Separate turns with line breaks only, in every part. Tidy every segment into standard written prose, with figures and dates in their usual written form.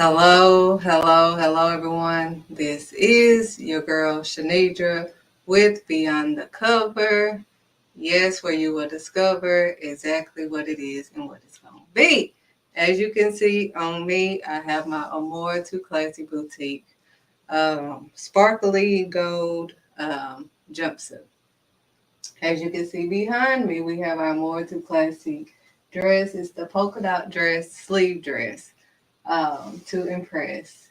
Hello, everyone. This is your girl Shanidra with Beyond the Cover. Yes, where you will discover exactly what it is and what it's going to be. As you can see on me, I have my Amore Too Classy Boutique sparkly gold jumpsuit. As you can see behind me, we have our More Too Classy dress. It's the polka dot dress, sleeve dress to impress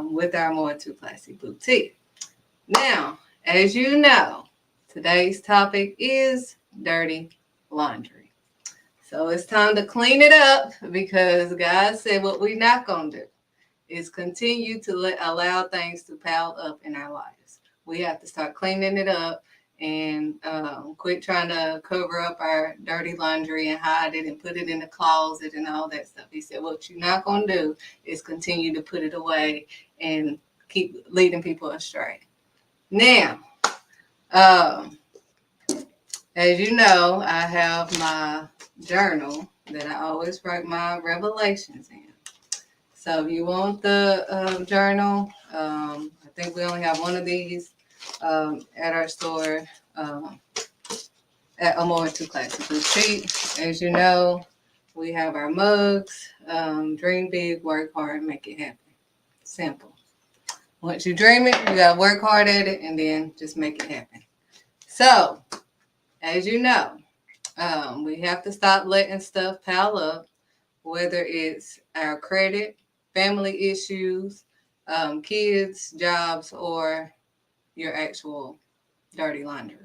with our More Too Classy boutique. Now, as you know, today's topic is dirty laundry. So it's time to clean it up because God said what we're not going to do is continue to allow things to pile up in our lives. We have to start cleaning it up and quit trying to cover up our dirty laundry and hide it and put it in the closet and all that stuff. He said, what you're not going to do is continue to put it away and keep leading people astray. Now, um, as you know, I have my journal that I always write my revelations in. So if you want the journal, I think we only have one of these at our store at Amore Too Classy Boutique. As you know, we have our mugs, dream big, work hard, make it happen. Simple. Once you dream it, you got to work hard at it and then just make it happen. So, as you know, we have to stop letting stuff pile up, whether it's our credit, family issues, kids, jobs, or your actual dirty laundry.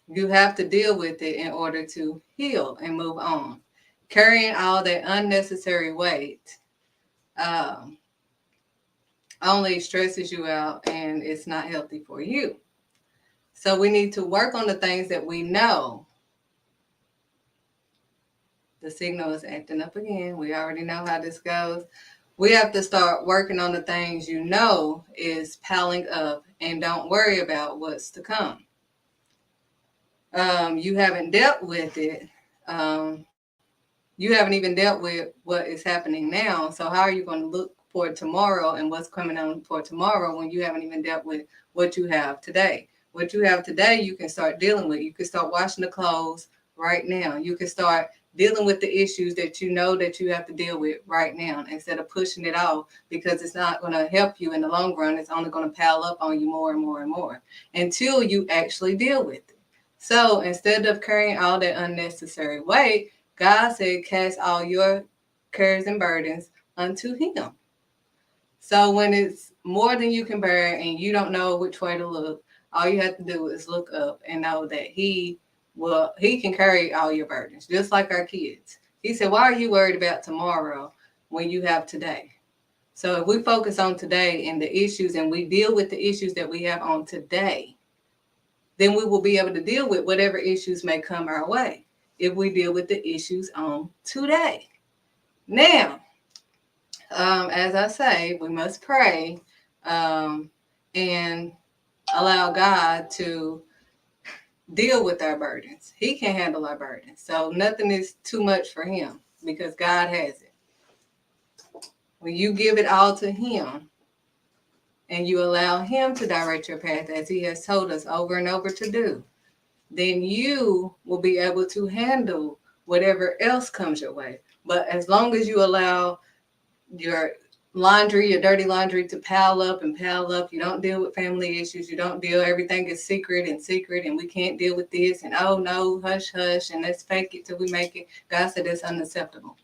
You have to deal with it in order to heal and move on. Carrying all that unnecessary weight um, only stresses you out and it's not healthy for you. So we need to work on the things that we know. The signal is acting up again. We already know how this goes. We have to start working on the things you know is piling up and don't worry about what's to come. You haven't dealt with it. You haven't even dealt with what is happening now. So how are you going to look for tomorrow and what's coming on for tomorrow when you haven't even dealt with what you have today? What you have today, you can start dealing with. You can start washing the clothes right now. You can start dealing with the issues that you know that you have to deal with right now instead of pushing it off because it's not going to help you in the long run. It's only going to pile up on you more and more and more until you actually deal with it. So instead of carrying all that unnecessary weight, God said, cast all your cares and burdens unto him. So when it's more than you can bear and you don't know which way to look, all you have to do is look up and know that he can carry all your burdens, just like our kids. He said, why are you worried about tomorrow when you have today? So if we focus on today and the issues and we deal with the issues that we have on today, then we will be able to deal with whatever issues may come our way if we deal with the issues on today. Now, as I say, we must pray and allow God to deal with our burdens. He can handle our burdens. So nothing is too much for him because God has it. When you give it all to him and you allow him to direct your path as he has told us over and over to do, then you will be able to handle whatever else comes your way. But as long as you allow your laundry, your dirty laundry to pile up and pile up, you don't deal with family issues, you don't deal, everything is secret and we can't deal with this and oh no, hush, hush, and let's fake it till we make it. God said that's unacceptable.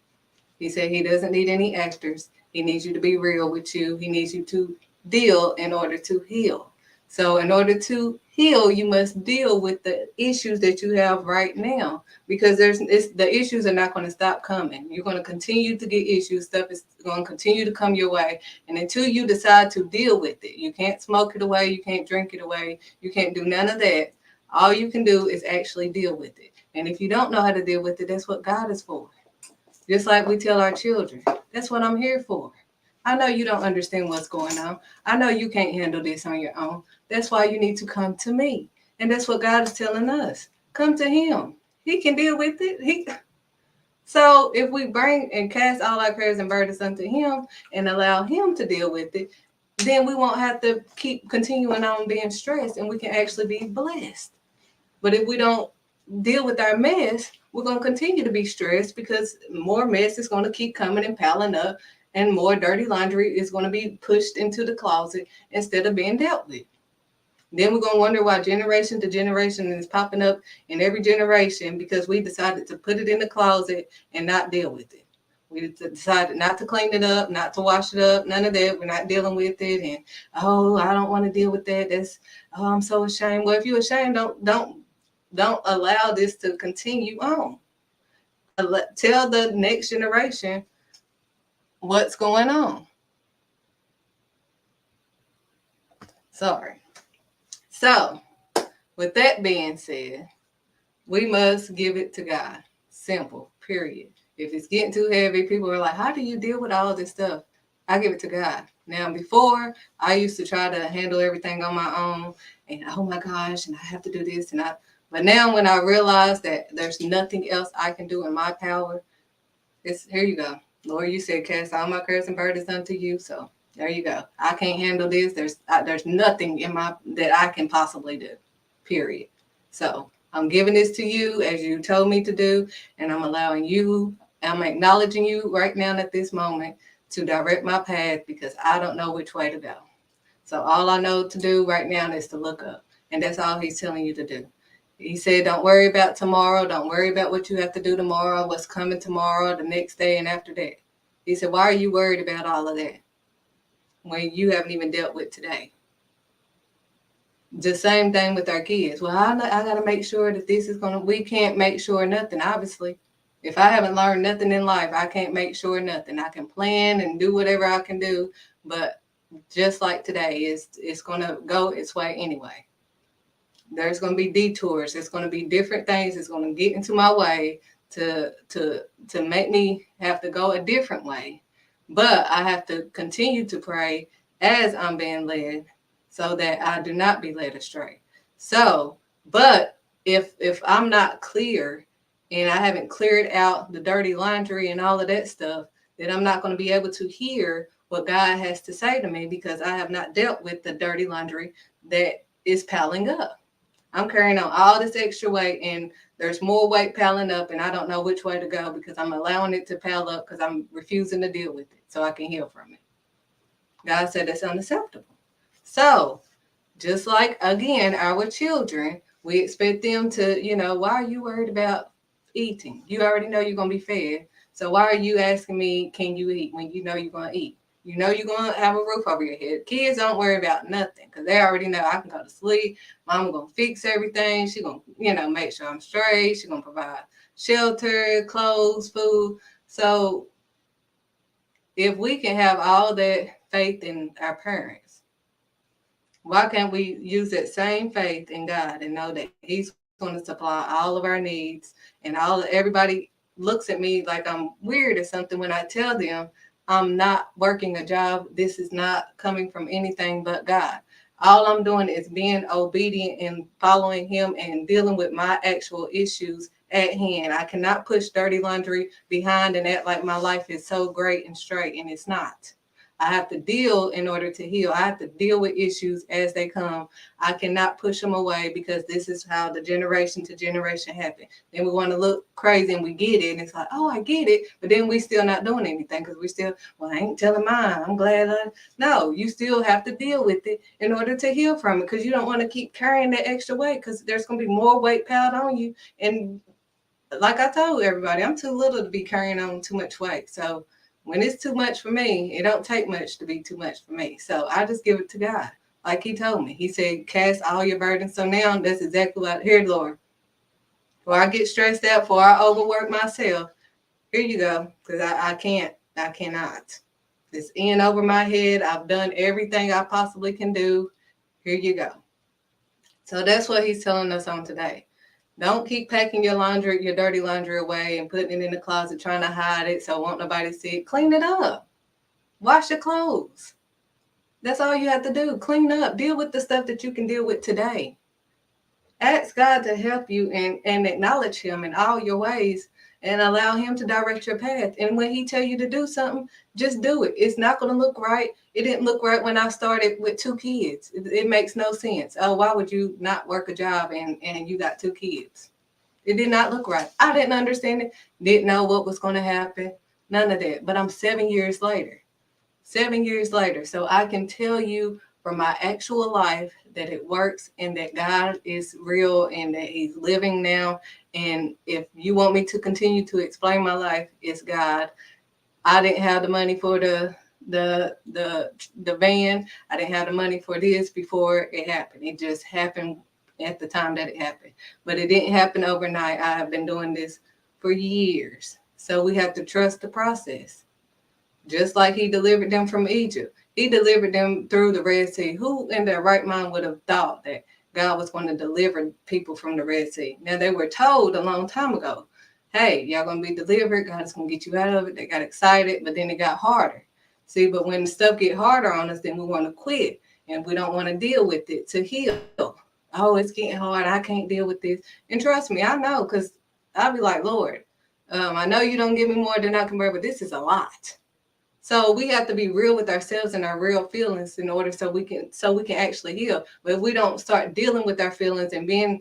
He said he doesn't need any actors. He needs you to be real with you. He needs you to deal in order to heal. So in order to heal, you must deal with the issues that you have right now because the issues are not going to stop coming. You're going to continue to get issues. Stuff is going to continue to come your way. And until you decide to deal with it, you can't smoke it away. You can't drink it away. You can't do none of that. All you can do is actually deal with it. And if you don't know how to deal with it, that's what God is for. Just like we tell our children, that's what I'm here for. I know you don't understand what's going on. I know you can't handle this on your own. That's why you need to come to me. And that's what God is telling us. Come to him. He can deal with it. So if we bring and cast all our cares and burdens unto him and allow him to deal with it, then we won't have to keep continuing on being stressed and we can actually be blessed. But if we don't deal with our mess, we're going to continue to be stressed because more mess is going to keep coming and piling up, and more dirty laundry is going to be pushed into the closet instead of being dealt with. Then we're going to wonder why generation to generation is popping up in every generation because we decided to put it in the closet and not deal with it. We decided not to clean it up, not to wash it up, none of that. We're not dealing with it. And, oh, I don't want to deal with that. I'm so ashamed. Well, if you're ashamed, don't allow this to continue on. Tell the next generation what's going on. Sorry. So, with that being said, we must give it to God. Simple, period. If it's getting too heavy, people are like, how do you deal with all this stuff? I give it to God. Now, before, I used to try to handle everything on my own. And, oh my gosh, and I have to do this. But now when I realize that there's nothing else I can do in my power, here you go. Lord, you said, cast all my cares and burdens unto you. So there you go. I can't handle this. There's nothing that I can possibly do, period. So I'm giving this to you as you told me to do, and I'm acknowledging you right now at this moment to direct my path because I don't know which way to go. So all I know to do right now is to look up, and that's all he's telling you to do. He said, don't worry about tomorrow. Don't worry about what you have to do tomorrow, what's coming tomorrow, the next day, and after that. He said, why are you worried about all of that when you haven't even dealt with today? The same thing with our kids. Well, I got to make sure that we can't make sure nothing, obviously. If I haven't learned nothing in life, I can't make sure nothing. I can plan and do whatever I can do, but just like today, it's going to go its way anyway. There's going to be detours. There's going to be different things that's going to get into my way to make me have to go a different way. But I have to continue to pray as I'm being led so that I do not be led astray. So, but if I'm not clear and I haven't cleared out the dirty laundry and all of that stuff, then I'm not going to be able to hear what God has to say to me because I have not dealt with the dirty laundry that is piling up. I'm carrying on all this extra weight and there's more weight piling up and I don't know which way to go because I'm allowing it to pile up because I'm refusing to deal with it so I can heal from it. God said that's unacceptable. So just like, again, our children, we expect them to, why are you worried about eating? You already know you're going to be fed. So why are you asking me, can you eat when you know you're going to eat? You know you're going to have a roof over your head. Kids don't worry about nothing because they already know I can go to sleep. Mama going to fix everything. She going to, make sure I'm straight. She going to provide shelter, clothes, food. So if we can have all that faith in our parents, why can't we use that same faith in God and know that he's going to supply all of our needs and everybody looks at me like I'm weird or something when I tell them I'm not working a job. This is not coming from anything but God. All I'm doing is being obedient and following him and dealing with my actual issues at hand. I cannot push dirty laundry behind and act like my life is so great and straight, and it's not. I have to deal in order to heal. I have to deal with issues as they come. I cannot push them away because this is how the generation to generation happen. Then we want to look crazy and we get it. And it's like, oh, I get it. But then we still not doing anything because we still, well, I ain't telling mine. I'm glad. No, you still have to deal with it in order to heal from it because you don't want to keep carrying that extra weight because there's going to be more weight piled on you. And like I told everybody, I'm too little to be carrying on too much weight. So when it's too much for me, it don't take much to be too much for me. So I just give it to God. Like he told me. He said, cast all your burdens. So now that's exactly what, here, Lord. Before I get stressed out, before I overwork myself, here you go. Because I cannot. It's in over my head. I've done everything I possibly can do. Here you go. So that's what he's telling us on today. Don't keep packing your dirty laundry away and putting it in the closet, trying to hide it so won't nobody see it. Clean it up. Wash your clothes. That's all you have to do. Clean up. Deal with the stuff that you can deal with today. Ask God to help you and acknowledge him in all your ways and allow him to direct your path. And when he tell you to do something, just do it. It's not going to look right. It didn't look right when I started with 2 kids. It makes no sense. Oh, why would you not work a job and you got 2 kids? It did not look right. I didn't understand it. Didn't know what was going to happen. None of that. But I'm 7 years later. 7 years later. So I can tell you from my actual life that it works and that God is real and that he's living now. And if you want me to continue to explain my life, it's God. I didn't have the money for the van. I didn't have the money for this before it happened. It just happened at the time that it happened. But it didn't happen overnight. I have been doing this for years. So we have to trust the process. Just like he delivered them from Egypt. He delivered them through the Red Sea. Who in their right mind would have thought that God was going to deliver people from the Red Sea? Now, they were told a long time ago, hey, y'all going to be delivered. God is going to get you out of it. They got excited, but then it got harder. See, but when stuff get harder on us, then we want to quit, and we don't want to deal with it to heal. Oh, it's getting hard. I can't deal with this. And trust me, I know, because I'll be like, Lord, I know you don't give me more than I can bear, but this is a lot. So we have to be real with ourselves and our real feelings in order so we can actually heal. But if we don't start dealing with our feelings and being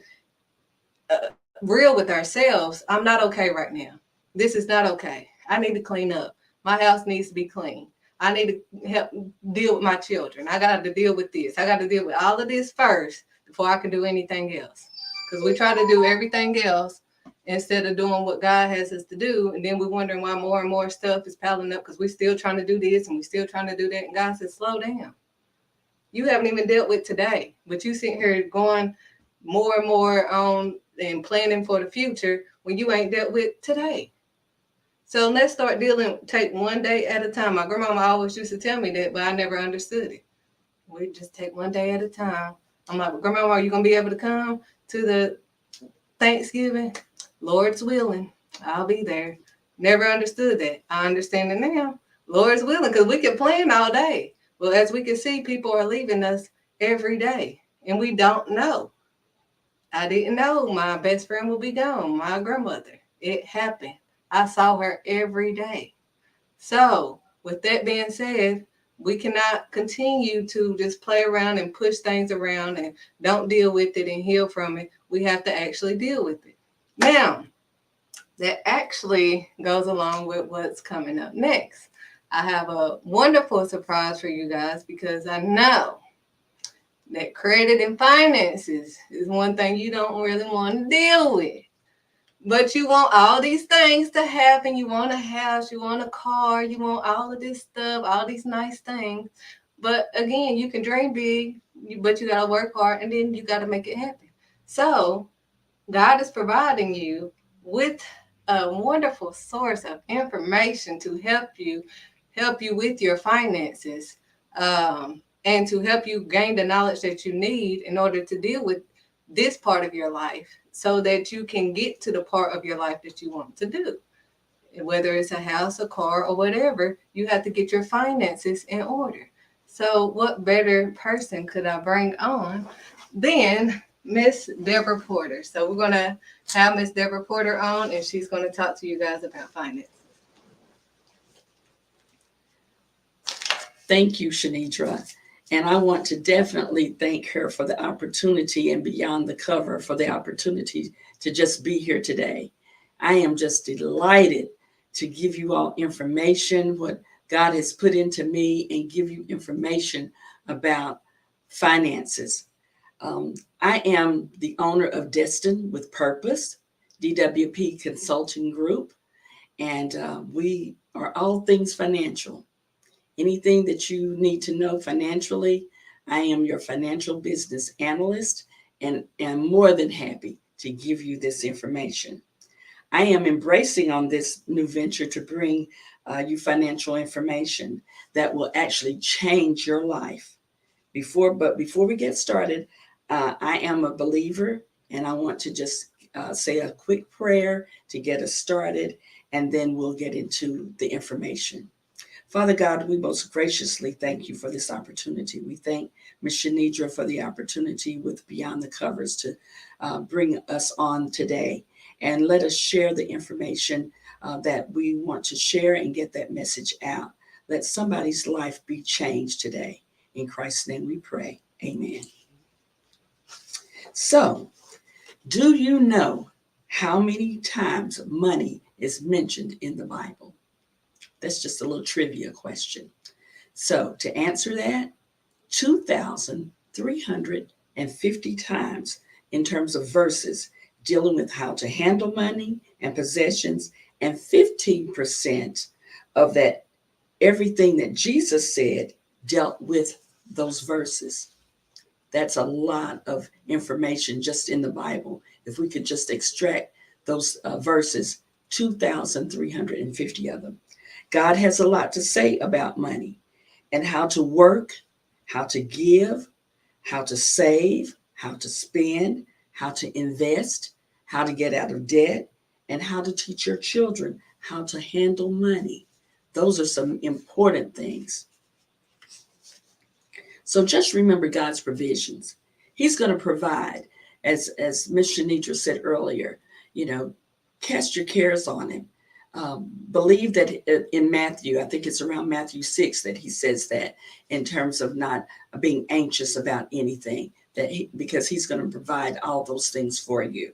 real with ourselves, I'm not okay right now. This is not okay. I need to clean up. My house needs to be clean. I need to help deal with my children. I got to deal with this. I got to deal with all of this first before I can do anything else. Because we try to do everything else instead of doing what God has us to do. And then we're wondering why more and more stuff is piling up because we're still trying to do this and we're still trying to do that. And God says, slow down. You haven't even dealt with today, but you sitting here going more and more on and planning for the future when you ain't dealt with today. So let's start dealing, take one day at a time. My grandmama always used to tell me that, but I never understood it. We just take one day at a time. I'm like, Grandma, are you going to be able to come to the Thanksgiving? Lord's willing, I'll be there. Never understood that. I understand it now. Lord's willing, because we can plan all day. Well, as we can see, people are leaving us every day, and we don't know. I didn't know my best friend would be gone, my grandmother. It happened. I saw her every day. So, with that being said, we cannot continue to just play around and push things around and don't deal with it and heal from it. We have to actually deal with it. Now, that actually goes along with what's coming up next. I have a wonderful surprise for you guys because I know that credit and finances is one thing you don't really want to deal with. But you want all these things to happen. You want a house, you want a car, you want all of this stuff, all these nice things. But again, you can dream big, but you got to work hard and then you got to make it happen. So God is providing you with a wonderful source of information to help you with your finances, and to help you gain the knowledge that you need in order to deal with this part of your life so that you can get to the part of your life that you want to do. Whether it's a house, a car, or whatever, you have to get your finances in order. So what better person could I bring on than Miss Deborah Porter? So we're going to have Miss Deborah Porter on, and she's going to talk to you guys about finance.
Thank you, Shanidra. And I want to definitely thank her for the opportunity and Beyond the Cover for the opportunity to just be here today. I am just delighted to give you all information, what God has put into me, and give you information about finances. I am the owner of Destined with Purpose, DWP Consulting Group, and we are all things financial. Anything that you need to know financially, I am your financial business analyst and am more than happy to give you this information. I am embracing on this new venture to bring you financial information that will actually change your life. But before we get started, I am a believer, and I want to just say a quick prayer to get us started, and then we'll get into the information. Father God, we most graciously thank you for this opportunity. We thank Ms. Shanidra for the opportunity with Beyond the Covers to bring us on today. and let us share the information that we want to share and get that message out. Let somebody's life be changed today. In Christ's name we pray. Amen. So, do you know how many times money is mentioned in the Bible? That's just a little trivia question. So, to answer that, 2,350 times in terms of verses dealing with how to handle money and possessions, and 15% of that, everything that Jesus said dealt with those verses. That's a lot of information just in the Bible. If we could just extract those verses, 2,350 of them. God has a lot to say about money and how to work, how to give, how to save, how to spend, how to invest, how to get out of debt, and how to teach your children how to handle money. Those are some important things. So just remember God's provisions. He's going to provide, as Miss Shanitra said earlier, you know, cast your cares on him. Believe that in Matthew, I think it's around Matthew 6 that he says that in terms of not being anxious about anything, because he's going to provide all those things for you.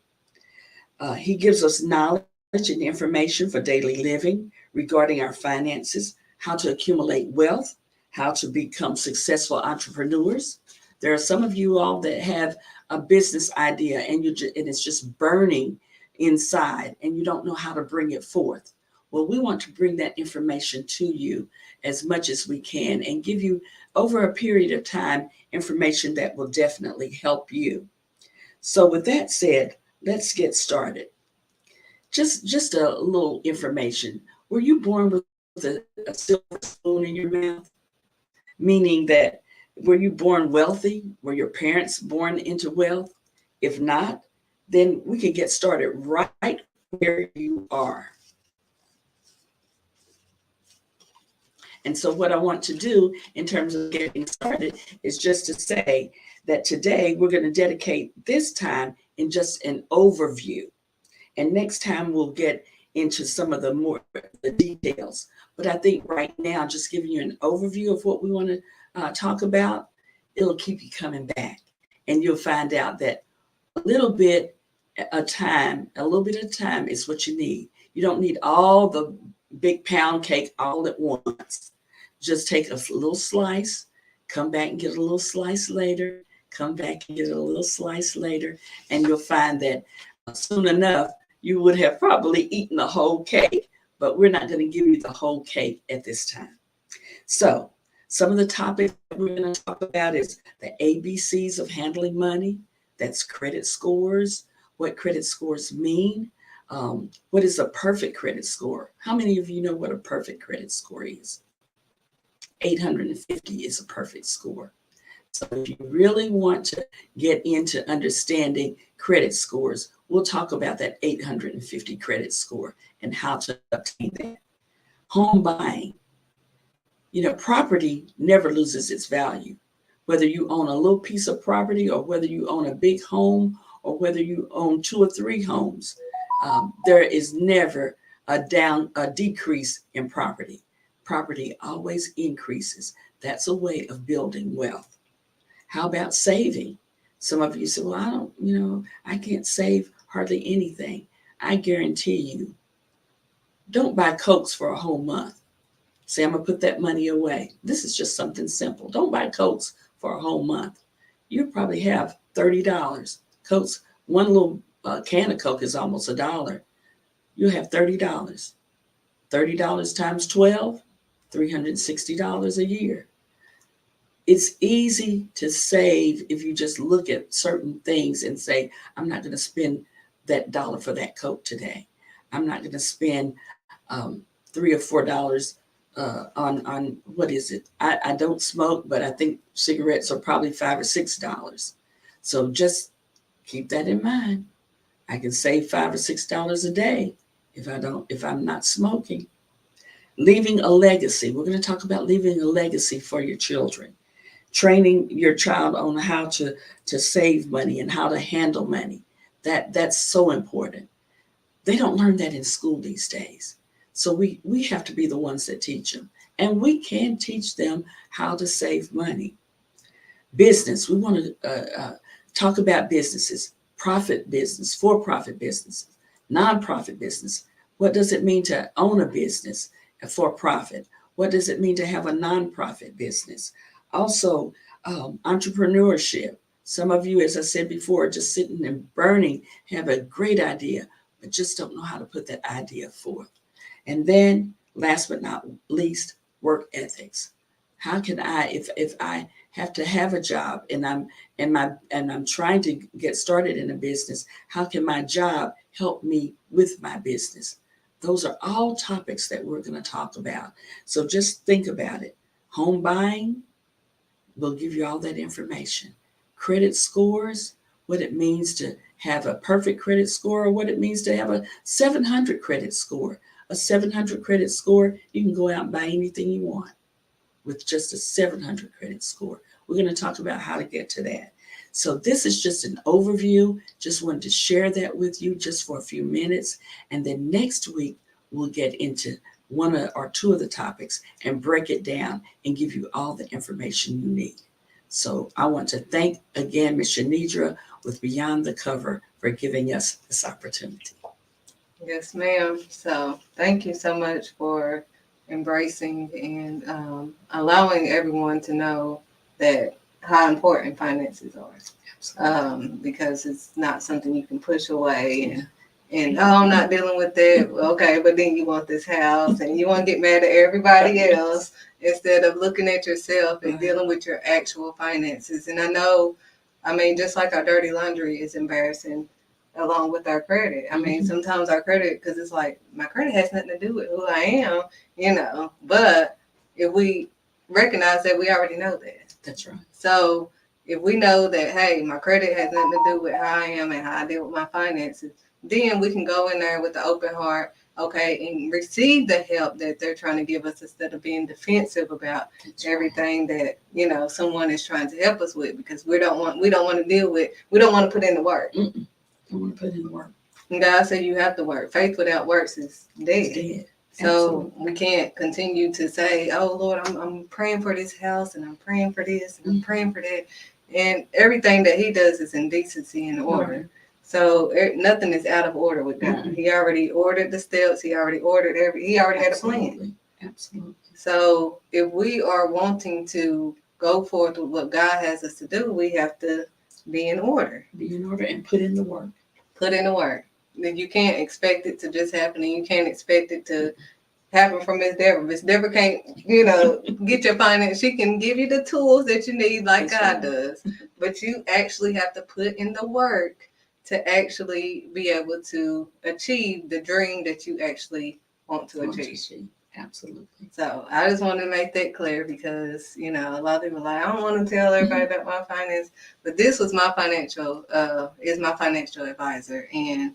He gives us knowledge and information for daily living regarding our finances, how to accumulate wealth, how to become successful entrepreneurs. There are some of you all that have a business idea and and it's just burning inside and you don't know how to bring it forth. Well, we want to bring that information to you as much as we can and give you over a period of time information that will definitely help you. So with that said, let's get started. Just a little information. Were you born with a silver spoon in your mouth? Meaning that, were you born wealthy? Were your parents born into wealth? If not, then we can get started right where you are. And so what I want to do in terms of getting started is just to say that today we're going to dedicate this time in just an overview. And next time we'll get into some of the details. But I think right now, just giving you an overview of what we want to talk about, it'll keep you coming back. And you'll find out that a little bit of time is what you need. You don't need all the big pound cake all at once. Just take a little slice, come back and get a little slice later, come back and get a little slice later, and you'll find that soon enough, you would have probably eaten the whole cake, but we're not going to give you the whole cake at this time. So some of the topics that we're going to talk about is the ABCs of handling money. That's credit scores, what credit scores mean. What is a perfect credit score? How many of you know what a perfect credit score is? 850 is a perfect score. So if you really want to get into understanding credit scores, we'll talk about that 850 credit score and how to obtain that. Home buying. You know, property never loses its value. Whether you own a little piece of property or whether you own a big home or whether you own 2 or 3 homes, there is never a decrease in property. Property always increases. That's a way of building wealth. How about saving? Some of you say, well, I can't save hardly anything. I guarantee you, don't buy Cokes for a whole month. Say, I'm going to put that money away. This is just something simple. Don't buy Cokes for a whole month. You probably have $30. Cokes, one little can of Coke is almost $1. You have $30. $30 times 12, $360 a year. It's easy to save if you just look at certain things and say, I'm not going to spend that dollar for that Coke today. I'm not going to spend $3 or $4 on what is it? I don't smoke, but I think cigarettes are probably $5 or $6. So just keep that in mind. I can save $5 or $6 a day if I'm not smoking. Leaving a legacy. We're going to talk about leaving a legacy for your children. Training your child on how to save money and how to handle money. That's so important. They don't learn that in school these days. So we have to be the ones that teach them. And we can teach them how to save money. Business, we want to talk about businesses, profit business, for profit businesses, nonprofit business. What does it mean to own a business for profit? What does it mean to have a nonprofit business? Also, entrepreneurship. Some of you, as I said before, just sitting and burning, have a great idea, but just don't know how to put that idea forth. And then, last but not least, work ethics. How can I, if I have to have a job and I'm trying to get started in a business, how can my job help me with my business? Those are all topics that we're going to talk about. So just think about it. Home buying will give you all that information. Credit scores, what it means to have a perfect credit score or what it means to have a 700 credit score. A 700 credit score, you can go out and buy anything you want with just a 700 credit score. We're going to talk about how to get to that. So this is just an overview. Just wanted to share that with you just for a few minutes. And then next week, we'll get into one or two of the topics and break it down and give you all the information you need. So I want to thank again Ms. Shanidra with Beyond the Cover for giving us this opportunity.
Yes, ma'am. So thank you so much for embracing and allowing everyone to know that how important finances are. Because it's not something you can push away and oh, I'm not dealing with that. Okay, but then you want this house and you want to get mad at everybody else instead of looking at yourself and dealing with your actual finances. And I know, I mean, just like our dirty laundry is embarrassing along with our credit. I mean, sometimes our credit, because it's like my credit has nothing to do with who I am, but if we recognize that, we already know that.
That's right.
So if we know that, hey, my credit has nothing to do with how I am and how I deal with my finances, then we can go in there with an open heart, okay, and receive the help that they're trying to give us instead of being defensive about everything that, someone is trying to help us with, because we don't want to deal with, we don't want to put in the work.
I want to put in the work.
And God said you have to work. Faith without works is dead.
It's dead.
So we can't continue to say, oh, Lord, I'm praying for this house and I'm praying for this and I'm praying for that. And everything that he does is in decency and order. Right. So nothing is out of order with God. He already ordered the steps. He already ordered he already had a plan.
Absolutely.
So if we are wanting to go forth with what God has us to do, we have to be in order.
Be in order and put in the work.
Put in the work. You can't expect it to just happen, and you can't expect it to happen from Miss Deborah. Miss Deborah can't, get your finance. She can give you the tools that you need like God does, but you actually have to put in the work to actually be able to achieve the dream that you actually want to achieve.
Absolutely.
So I just want to make that clear because, a lot of people are like, I don't want to tell everybody about my finance, but this was my is my financial advisor. And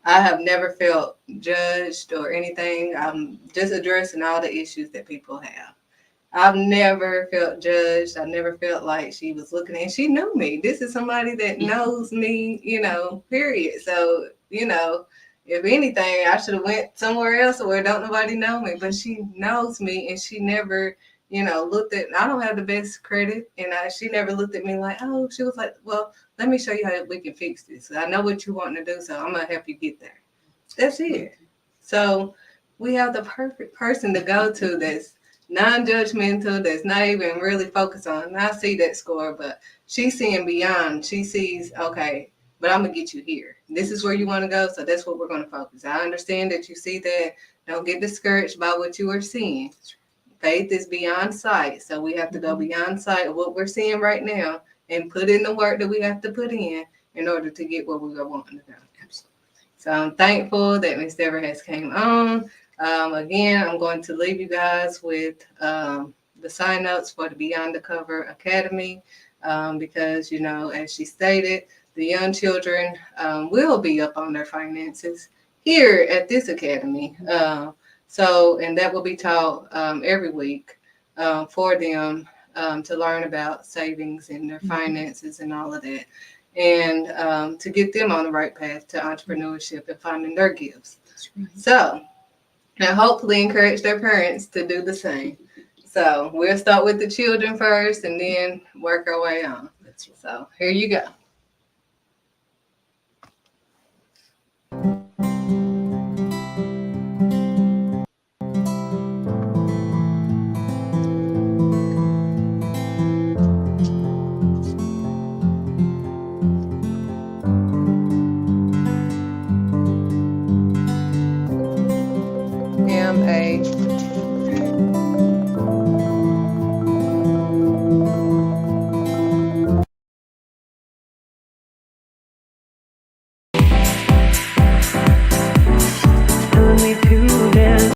I have never felt judged or anything. I'm just addressing all the issues that people have. I've never felt judged. I never felt like she was looking and she knew me. This is somebody that knows me, period. So, if anything, I should have went somewhere else where don't nobody know me, but she knows me and she never, looked at, I don't have the best credit. And she never looked at me like, oh, she was like, well, let me show you how we can fix this. I know what you want to do, so I'm going to help you get there. That's it. So we have the perfect person to go to that's non-judgmental, that's not even really focused on. I see that score, but she's seeing beyond. She sees, okay, but I'm going to get you here. This is where you want to go, so that's what we're going to focus. I understand that you see that. Don't get discouraged by what you are seeing. Faith is beyond sight, so we have to go beyond sight of what we're seeing right now and put in the work that we have to put in order to get where we are wanting to go. Absolutely. So I'm thankful that Ms. Deborah has came on. Again, I'm going to leave you guys with the sign-ups for the Beyond the Cover Academy because, as she stated, the young children will be up on their finances here at this academy. And that will be taught every week for them to learn about savings and their finances and all of that. and to get them on the right path to entrepreneurship and finding their gifts.
That's right.
So, and hopefully encourage their parents to do the same. So we'll start with the children first and then work our way on.
That's right.
So here you go.